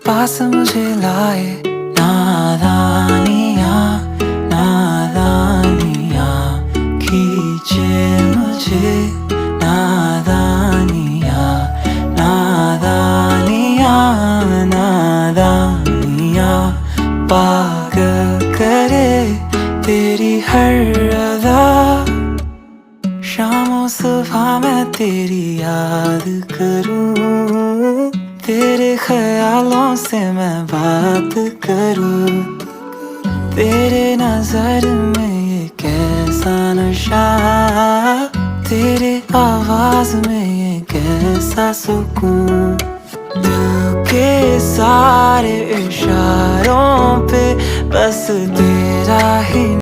पास मुझे लाए नादानियाँ नादानियाँ खींचे मुझे नादानियाँ नादानियाँ नादानियाँ पागल करे तेरी हर अदा शामों सुबह मैं तेरी याद करूं तेरे ख्यालों से मैं बात करूं तेरे नजर में ये कैसा नशा तेरे आवाज में ये कैसा सुकून दिल के सारे इशारों पे बस तेरा ही